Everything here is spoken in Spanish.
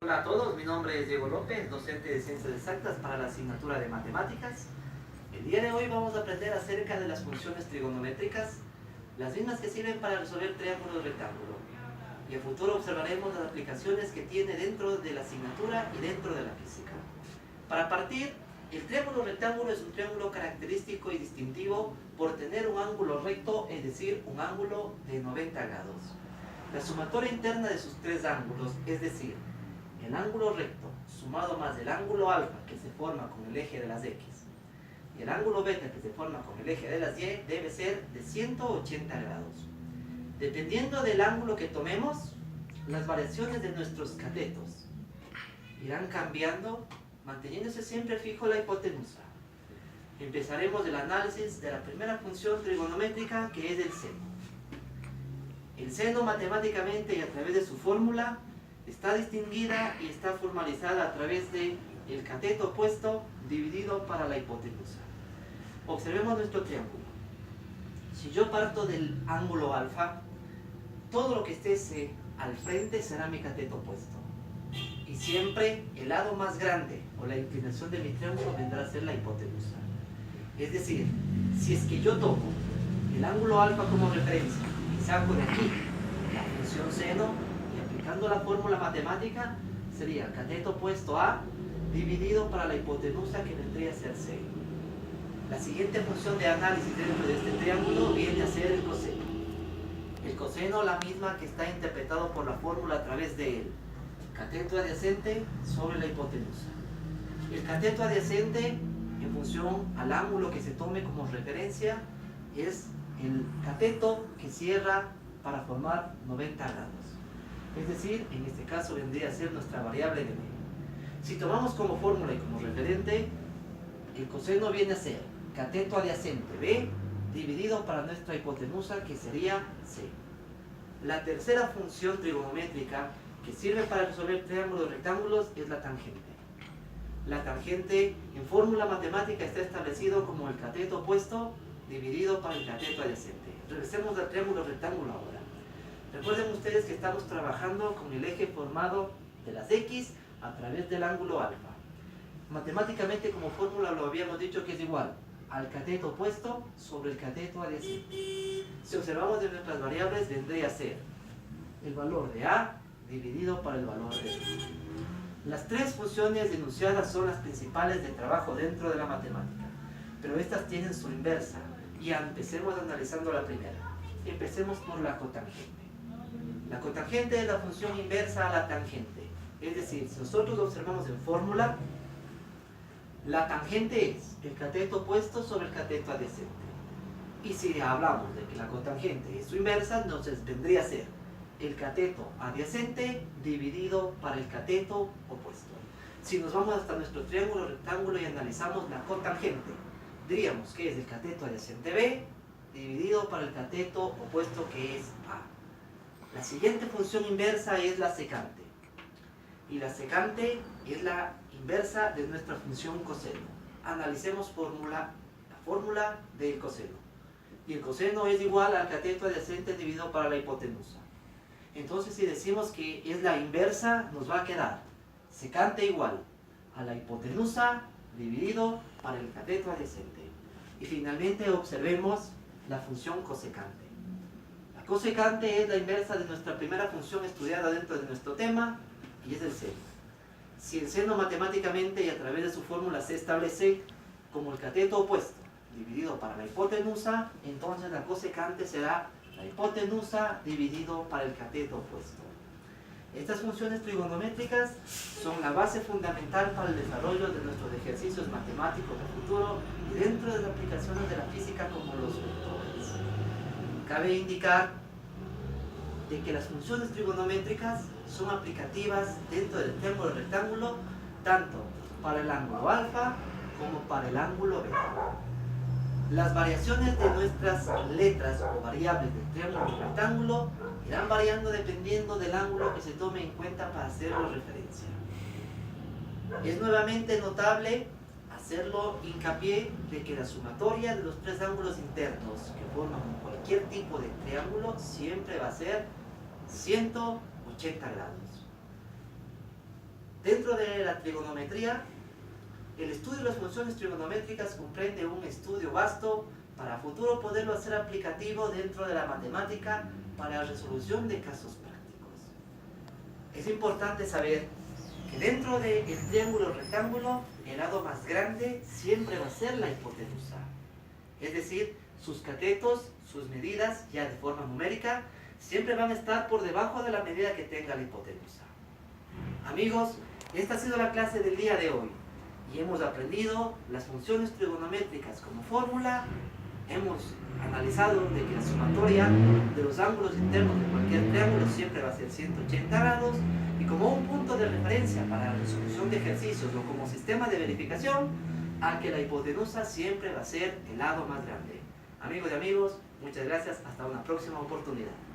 Hola a todos, mi nombre es Diego López, docente de Ciencias Exactas para la asignatura de Matemáticas. El día de hoy vamos a aprender acerca de las funciones trigonométricas, las mismas que sirven para resolver triángulos rectángulos. Y en futuro observaremos las aplicaciones que tiene dentro de la asignatura y dentro de la física. Para partir, el triángulo rectángulo es un triángulo característico y distintivo por tener un ángulo recto, es decir, un ángulo de 90 grados. La sumatoria interna de sus tres ángulos, es decir, el ángulo recto sumado más el ángulo alfa que se forma con el eje de las X y el ángulo beta que se forma con el eje de las Y debe ser de 180 grados. Dependiendo del ángulo que tomemos, las variaciones de nuestros catetos irán cambiando, manteniéndose siempre fijo la hipotenusa. Empezaremos el análisis de la primera función trigonométrica, que es el seno. El seno, matemáticamente y a través de su fórmula, está distinguida y está formalizada a través de el cateto opuesto dividido para la hipotenusa. Observemos nuestro triángulo. Si yo parto del ángulo alfa, todo lo que esté al frente será mi cateto opuesto. Y siempre el lado más grande o la inclinación de mi triángulo vendrá a ser la hipotenusa. Es decir, si es que yo tomo el ángulo alfa como referencia y saco de aquí la función seno, aplicando la fórmula matemática, sería cateto opuesto a dividido para la hipotenusa, que vendría a ser C. La siguiente función de análisis dentro de este triángulo viene a ser el coseno. El coseno, la misma que está interpretado por la fórmula a través del cateto adyacente sobre la hipotenusa. El cateto adyacente, en función al ángulo que se tome como referencia, es el cateto que cierra para formar 90 grados. Es decir, en este caso vendría a ser nuestra variable de B. Si tomamos como fórmula y como referente, el coseno viene a ser cateto adyacente B dividido para nuestra hipotenusa, que sería C. La tercera función trigonométrica que sirve para resolver triángulos y rectángulos es la tangente. La tangente en fórmula matemática está establecido como el cateto opuesto dividido para el cateto adyacente. Regresemos al triángulo rectángulo ahora. Recuerden ustedes que estamos trabajando con el eje formado de las X a través del ángulo alfa. Matemáticamente, como fórmula, lo habíamos dicho que es igual al cateto opuesto sobre el cateto adyacente. Si observamos de nuestras variables, vendría a ser el valor de A dividido por el valor de B. Las tres funciones enunciadas son las principales de trabajo dentro de la matemática, pero estas tienen su inversa. Y empecemos analizando la primera. Empecemos por la cotangente. La cotangente es la función inversa a la tangente. Es decir, si nosotros observamos en fórmula, la tangente es el cateto opuesto sobre el cateto adyacente. Y si hablamos de que la cotangente es su inversa, entonces vendría a ser el cateto adyacente dividido para el cateto opuesto. Si nos vamos hasta nuestro triángulo rectángulo y analizamos la cotangente, diríamos que es el cateto adyacente B dividido para el cateto opuesto, que es A. La siguiente función inversa es la secante. Y la secante es la inversa de nuestra función coseno. Analicemos la fórmula del coseno. Y el coseno es igual al cateto adyacente dividido para la hipotenusa. Entonces, si decimos que es la inversa, nos va a quedar secante igual a la hipotenusa dividido para el cateto adyacente. Y finalmente observemos la función cosecante. Cosecante es la inversa de nuestra primera función estudiada dentro de nuestro tema, y es el seno. Si el seno matemáticamente y a través de su fórmula se establece como el cateto opuesto dividido para la hipotenusa, entonces la cosecante será la hipotenusa dividido para el cateto opuesto. Estas funciones trigonométricas son la base fundamental para el desarrollo de nuestros ejercicios matemáticos de futuro y dentro de las aplicaciones de la física, como los vectores. Cabe indicar de que las funciones trigonométricas son aplicativas dentro del triángulo rectángulo, tanto para el ángulo alfa como para el ángulo beta. Las variaciones de nuestras letras o variables del triángulo rectángulo irán variando dependiendo del ángulo que se tome en cuenta para hacerlo referencia. Es nuevamente notable hacerlo hincapié de que la sumatoria de los tres ángulos internos que forman cualquier tipo de triángulo siempre va a ser 180 grados. Dentro de la trigonometría, el estudio de las funciones trigonométricas comprende un estudio vasto para a futuro poderlo hacer aplicativo dentro de la matemática para la resolución de casos prácticos. Es importante saber que dentro del triángulo rectángulo, el lado más grande siempre va a ser la hipotenusa. Es decir, sus catetos, sus medidas, ya de forma numérica, siempre van a estar por debajo de la medida que tenga la hipotenusa. Amigos, esta ha sido la clase del día de hoy y hemos aprendido las funciones trigonométricas como fórmula. Hemos analizado de que la sumatoria de los ángulos internos de cualquier triángulo siempre va a ser 180 grados y como un punto de referencia para la resolución de ejercicios o como sistema de verificación a que la hipotenusa siempre va a ser el lado más grande. Amigos y amigos, muchas gracias, hasta una próxima oportunidad.